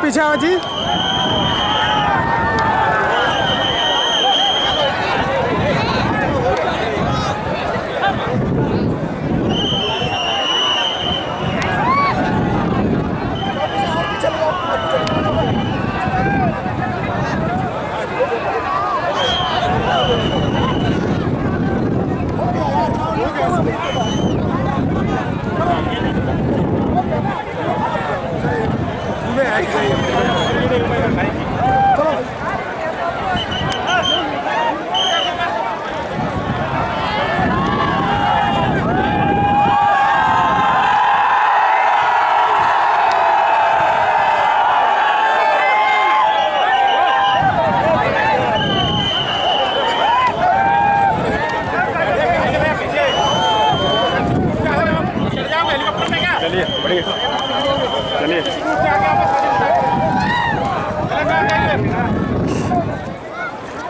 पीछे आओ जी। चलिए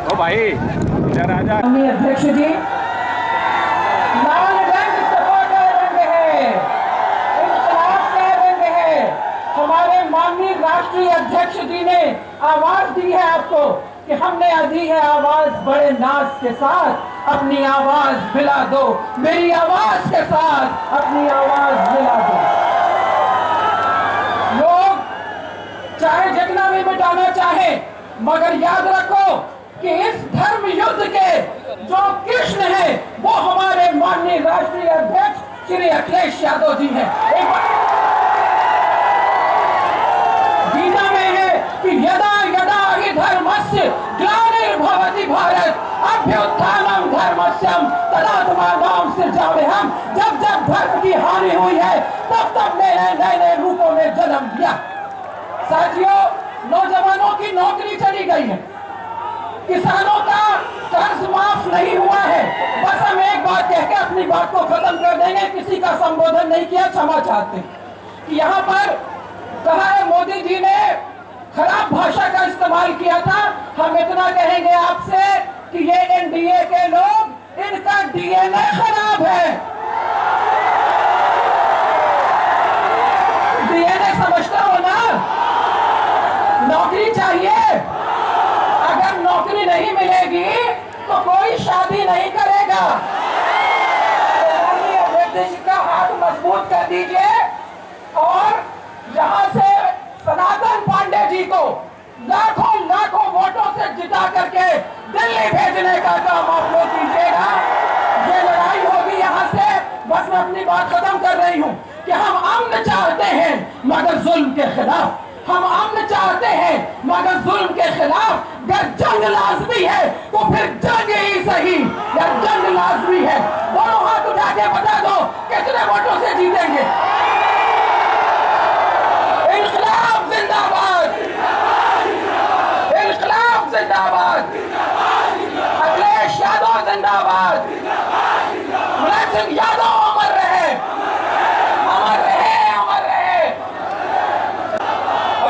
ओ भाई इधर आ जा। अध्यक्ष जी लाल रंग सपा का रंग है, इंकलाब का रंग है। हमारे माननीय राष्ट्रीय अध्यक्ष जी ने आवाज दी है आपको कि हमने दी है आवाज बड़े नाज के साथ, अपनी आवाज मिला दो, मेरी आवाज के साथ अपनी आवाज मिला दो। लोग चाहे जितना भी मिटाना चाहे, मगर याद रखो कि इस धर्म युद्ध के जो कृष्ण है वो हमारे माननीय राष्ट्रीय अध्यक्ष श्री अखिलेश यादव जी हैं। गीता में है कि यदा यदा हि धर्मस्य ग्लानिर्भवति भारत अभ्युत्थानम धर्मस्यम तदात्मानं सृजाम्यहम्। जब जब धर्म की हानि हुई है तब तब मैंने नए नए रूपों में जन्म दिया। साथियों, नौजवानों की नौकरी चली गई है, किसानों का कर्ज माफ नहीं हुआ है। बस हम एक बात कह के अपनी बात को खत्म कर देंगे, किसी का संबोधन नहीं किया, क्षमा चाहते हैं कि यहाँ पर कहा है मोदी जी ने खराब भाषा का इस्तेमाल किया था। हम इतना कहेंगे आपसे कि ये एनडीए के लोग, इनका डीएनए खराब है। डीएनए समझते हो ना? नौकरी चाहिए, अगर नौकरी नहीं मिलेगी तो कोई शादी नहीं करेगा। का हाथ मजबूत कर दीजिए और यहाँ से सनातन पांडे जी को लाखों लाखों वोटों से जिता करके दिल्ली भेजने का काम आप लोग कीजिएगा। ये लड़ाई होगी यहाँ से। बस मैं अपनी बात खत्म कर रही हूँ कि हम अमन चाहते हैं मगर जुल्म के खिलाफ, हम अमन चाहते हैं मगर जुल्म के खिलाफ। अगर जंग लाजमी है तो फिर जंग ही सही, या जंग लाजमी है। दोनों हाथ उठा के बता दो कितने वोटों से जीतेंगे। इंकलाब जिंदाबाद, इंकलाब जिंदाबाद, अखिलेश यादव जिंदाबाद, मुलायम सिंह यादव अमर रहे, अमर रहे, अमर रहे।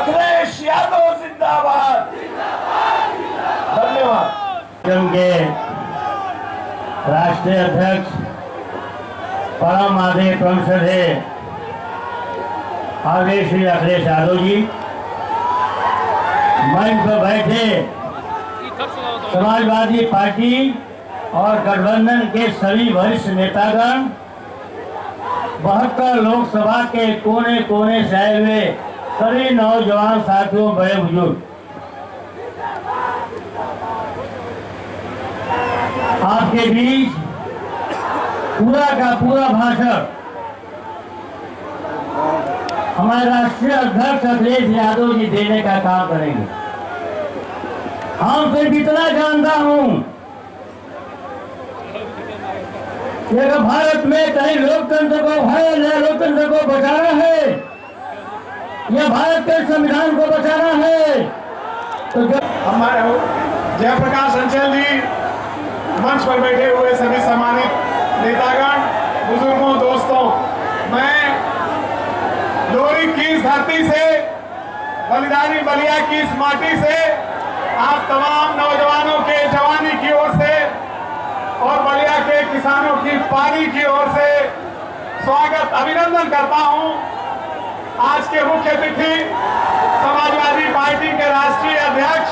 अखिलेश यादव जिंदाबाद। धन्यवाद। के राष्ट्रीय अध्यक्ष परम आदरणीय परम श्रद्धेय आदरणीय श्री अखिलेश यादव जी, मंच पर बैठे समाजवादी पार्टी और गठबंधन के सभी वरिष्ठ नेतागण, 72 लोकसभा के कोने कोने से आए हुए सभी नौजवान साथियों, बड़े बुजुर्ग, आपके बीच पूरा का पूरा भाषण हमारे राष्ट्रीय अध्यक्ष अखिलेश यादव जी देने का काम करेंगे। हम सिर्फ इतना जानता हूं कि अगर भारत में कहीं लोकतंत्र को है, लोकतंत्र को बचाना है या भारत के संविधान को बचाना है तो हमारे जयप्रकाश अंचल जी, मंच पर बैठे हुए सभी सम्मानित नेतागण, बुजुर्गों, दोस्तों, मैं लोरी की इस धरती से, बलिदानी बलिया की इस माटी से आप तमाम नौजवानों के जवानी की ओर से और बलिया के किसानों की पानी की ओर से स्वागत, अभिनंदन करता हूं। आज के मुख्य अतिथि समाजवादी पार्टी के राष्ट्रीय अध्यक्ष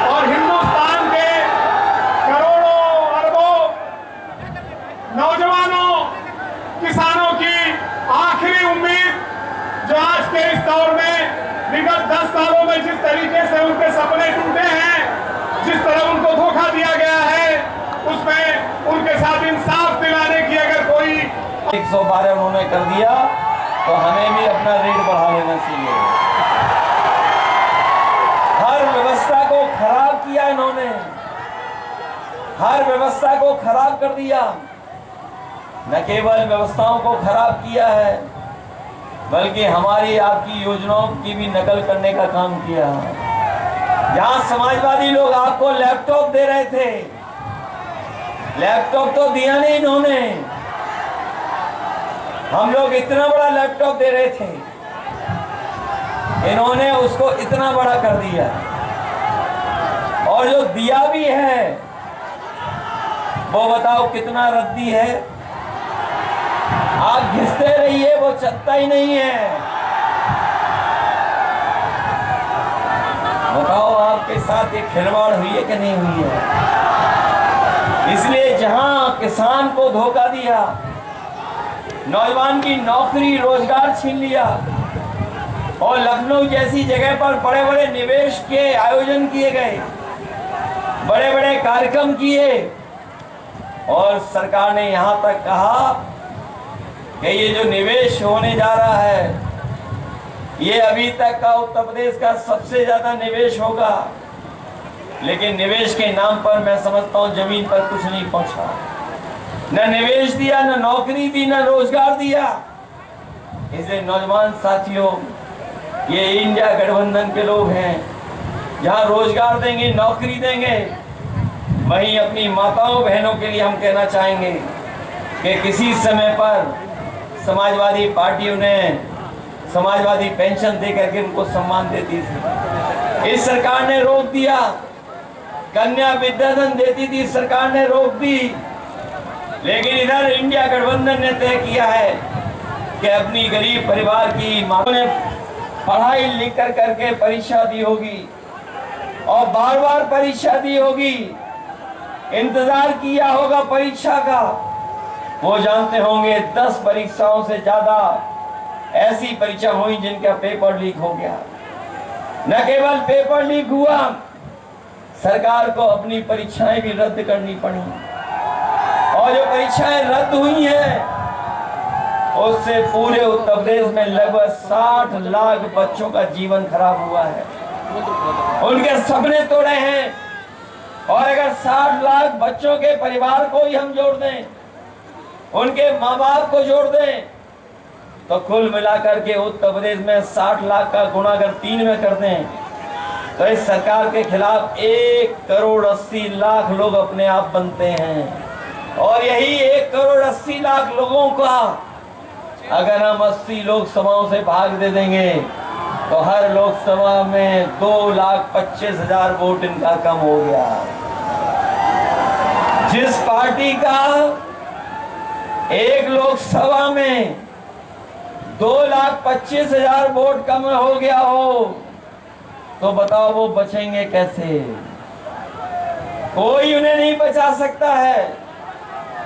और हिंदुस्तान के करोड़ों अरबों नौजवानों किसानों की आखिरी उम्मीद, जो आज के इस दौर में विगत 10 सालों में जिस तरीके से उनके सपने टूटे हैं, जिस तरह उनको धोखा दिया गया है, उसमें उनके साथ इंसाफ दिलाने की अगर कोई 112 उन्होंने कर दिया तो हमें भी अपना रेट बढ़ा लेना चाहिए। हर व्यवस्था को खराब किया इन्होंने, हर व्यवस्था को खराब कर दिया। न केवल व्यवस्थाओं को खराब किया है, बल्कि हमारी आपकी योजनाओं की भी नकल करने का काम किया। जहां समाजवादी लोग आपको लैपटॉप दे रहे थे, लैपटॉप तो दिया नहीं इन्होंने। हम लोग इतना बड़ा लैपटॉप दे रहे थे, इन्होंने उसको इतना बड़ा कर दिया। और जो दिया भी है वो बताओ कितना रद्दी है। आप घिसते रहिए, वो चलता ही नहीं है। बताओ आपके साथ ये खिलवाड़ हुई है कि नहीं हुई है। इसलिए जहां किसान को धोखा दिया, नौजवान की नौकरी रोजगार छीन लिया और लखनऊ जैसी जगह पर बड़े बड़े निवेश के आयोजन किए गए, बड़े बड़े कार्यक्रम किए, और सरकार ने यहां तक कहा कि ये जो निवेश होने जा रहा है, ये अभी तक का उत्तर प्रदेश का सबसे ज्यादा निवेश होगा। लेकिन निवेश के नाम पर मैं समझता हूं जमीन पर कुछ नहीं पहुंचा। न निवेश दिया, न नौकरी दी, न रोजगार दिया। इसलिए नौजवान साथियों, ये इंडिया गठबंधन के लोग हैं। जहां रोजगार देंगे, नौकरी देंगे, वहीं अपनी माताओं बहनों के लिए हम कहना चाहेंगे कि किसी समय पर समाजवादी पार्टी उन्हें समाजवादी पेंशन दे करके उनको सम्मान देती थी, इस सरकार ने रोक दिया। कन्या विद्याधन देती थी, सरकार ने रोक दी। लेकिन इधर इंडिया गठबंधन ने तय किया है कि अपनी गरीब परिवार की माताओं ने पढ़ाई लिख कर करके परीक्षा दी होगी और बार बार परीक्षा दी होगी, इंतजार किया होगा परीक्षा का। वो जानते होंगे 10 परीक्षाओं से ज्यादा ऐसी परीक्षा हुई जिनका पेपर लीक हो गया। न केवल पेपर लीक हुआ, सरकार को अपनी परीक्षाएं भी रद्द करनी पड़ी। और जो परीक्षाएं रद्द हुई हैं, उससे पूरे उत्तर प्रदेश में लगभग 60 लाख बच्चों का जीवन खराब हुआ है, उनके सपने तोड़े हैं। और अगर 60 लाख बच्चों के परिवार को ही हम जोड़ दें, उनके माँ बाप को जोड़ दें, तो कुल मिलाकर के उत्तर प्रदेश में 60 लाख का गुणा अगर 3 में कर दें, तो इस सरकार के खिलाफ 1 करोड़ 80 लाख लोग अपने आप बनते हैं। और यही 1 करोड़ 80 लाख लोगों का अगर हम 80 लोकसभाओं से भाग दे देंगे, तो हर लोकसभा में 2,25,000 वोट इनका कम हो गया। जिस पार्टी का एक लोकसभा में 2,25,000 वोट कम हो गया हो, तो बताओ वो बचेंगे कैसे? कोई उन्हें नहीं बचा सकता है।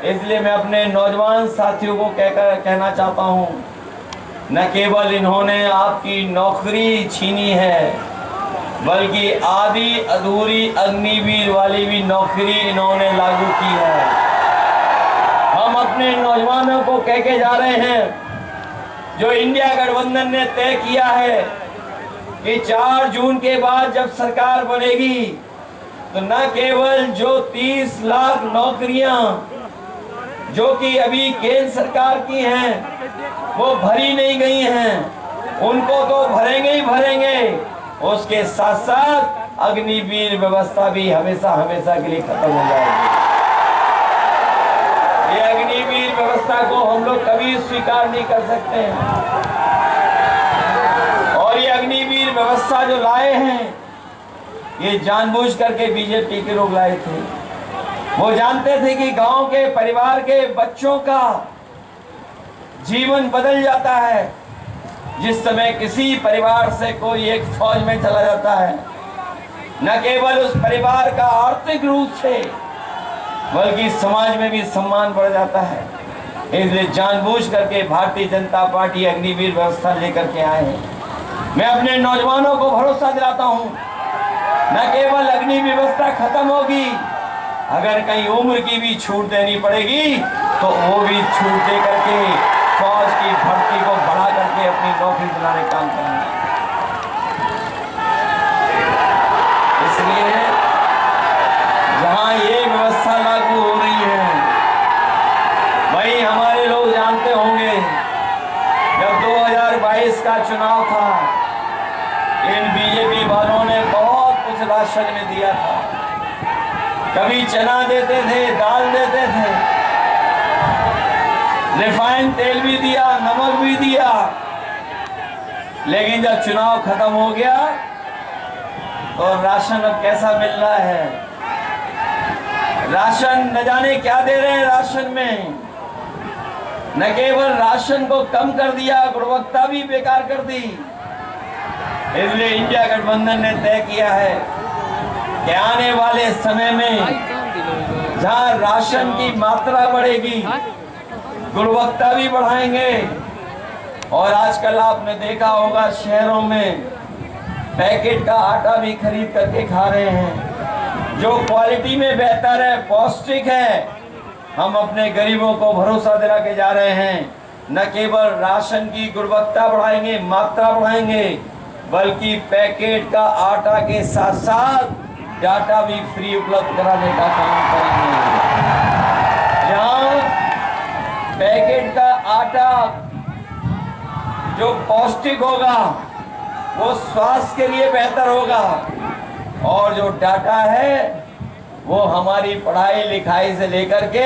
इसलिए मैं अपने नौजवान साथियों को कहना चाहता हूं, न केवल इन्होंने आपकी नौकरी छीनी है, बल्कि आधी अधूरी अग्निवीर वाली भी नौकरी इन्होंने लागू की है। हम अपने नौजवानों को कह के जा रहे हैं, जो इंडिया गठबंधन ने तय किया है कि 4 जून के बाद जब सरकार बनेगी, तो न केवल जो 30 लाख नौकरियां जो कि अभी केंद्र सरकार की हैं वो भरी नहीं गई हैं, उनको तो भरेंगे ही भरेंगे, उसके साथ साथ अग्निवीर व्यवस्था भी हमेशा हमेशा के लिए खत्म हो जाएगी। ये अग्निवीर व्यवस्था को हम लोग कभी स्वीकार नहीं कर सकते हैं। और ये अग्निवीर व्यवस्था जो लाए हैं, ये जानबूझ करके बीजेपी के लोग लाए थे। वो जानते थे कि गांव के परिवार के बच्चों का जीवन बदल जाता है, जिस समय किसी परिवार से कोई एक फौज में चला जाता है, न केवल उस परिवार का आर्थिक रूप से बल्कि समाज में भी सम्मान बढ़ जाता है। इसलिए जानबूझ करके भारतीय जनता पार्टी अग्निवीर व्यवस्था लेकर के आए हैं। मैं अपने नौजवानों को भरोसा दिलाता हूं, न केवल अग्नि व्यवस्था खत्म होगी, अगर कहीं उम्र की भी छूट देनी पड़ेगी तो वो भी छूट दे करके फौज की भर्ती को बढ़ा करके अपनी नौकरी दिलाने का काम करेंगे। इसलिए जहां ये व्यवस्था लागू हो रही है, वही हमारे लोग जानते होंगे जब 2022 का चुनाव था, इन बीजेपी वालों ने बहुत कुछ राशन में दिया था। कभी चना देते थे, दाल देते थे, रिफाइंड तेल भी दिया, नमक भी दिया, लेकिन जब चुनाव खत्म हो गया तो राशन अब कैसा मिल रहा है? राशन न जाने क्या दे रहे हैं। राशन में न केवल राशन को कम कर दिया, गुणवत्ता भी बेकार कर दी। इसलिए इंडिया गठबंधन ने तय किया है कि आने वाले समय में जहां राशन की मात्रा बढ़ेगी, गुणवत्ता भी बढ़ाएंगे। और आजकल आपने देखा होगा शहरों में पैकेट का आटा भी खरीद करके खा रहे हैं, जो क्वालिटी में बेहतर है, पौष्टिक है। हम अपने गरीबों को भरोसा दिला के जा रहे हैं, न केवल राशन की गुणवत्ता बढ़ाएंगे, मात्रा बढ़ाएंगे, बल्कि पैकेट का आटा के साथ साथ डाटा भी फ्री उपलब्ध कराने का काम करेंगे। जहां पैकेट का आटा जो पौष्टिक होगा वो स्वास्थ्य के लिए बेहतर होगा, और जो डाटा है वो हमारी पढ़ाई लिखाई से लेकर के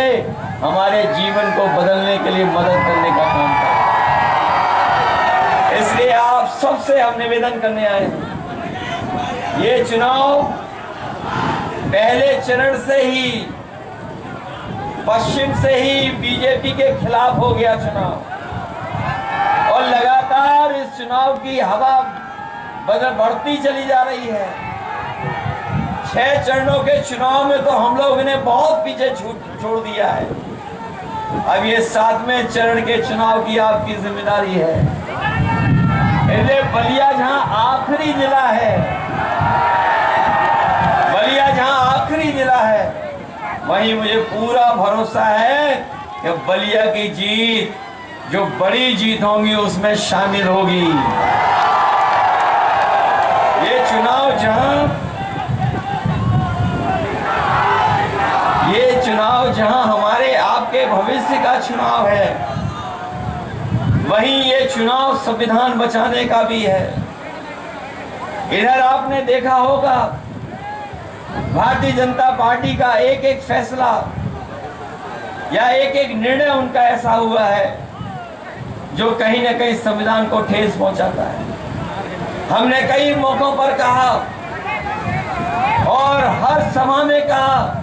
हमारे जीवन को बदलने के लिए मदद करने का काम करेगा। इसलिए आप सबसे हम निवेदन करने आए हैं, ये चुनाव पहले चरण से ही पश्चिम से ही बीजेपी के खिलाफ हो गया चुनाव, और लगातार इस चुनाव की हवा बढ़ती चली जा रही है। 6 चरणों के चुनाव में तो हम लोगों ने बहुत पीछे छोड़ दिया है। अब ये 7वें चरण के चुनाव की आपकी जिम्मेदारी है। इसलिए बलिया जहां आखिरी जिला है, बलिया जहां आखिरी जिला है, वहीं मुझे पूरा भरोसा है कि बलिया की जीत जो बड़ी जीत होंगी उसमें शामिल होगी। ये चुनाव जहां हमारे आपके भविष्य का चुनाव है, वहीं ये चुनाव संविधान बचाने का भी है। इधर आपने देखा होगा भारतीय जनता पार्टी का एक एक फैसला या एक एक निर्णय उनका ऐसा हुआ है जो कहीं ना कहीं संविधान को ठेस पहुंचाता है। हमने कई मौकों पर कहा और हर सभा में कहा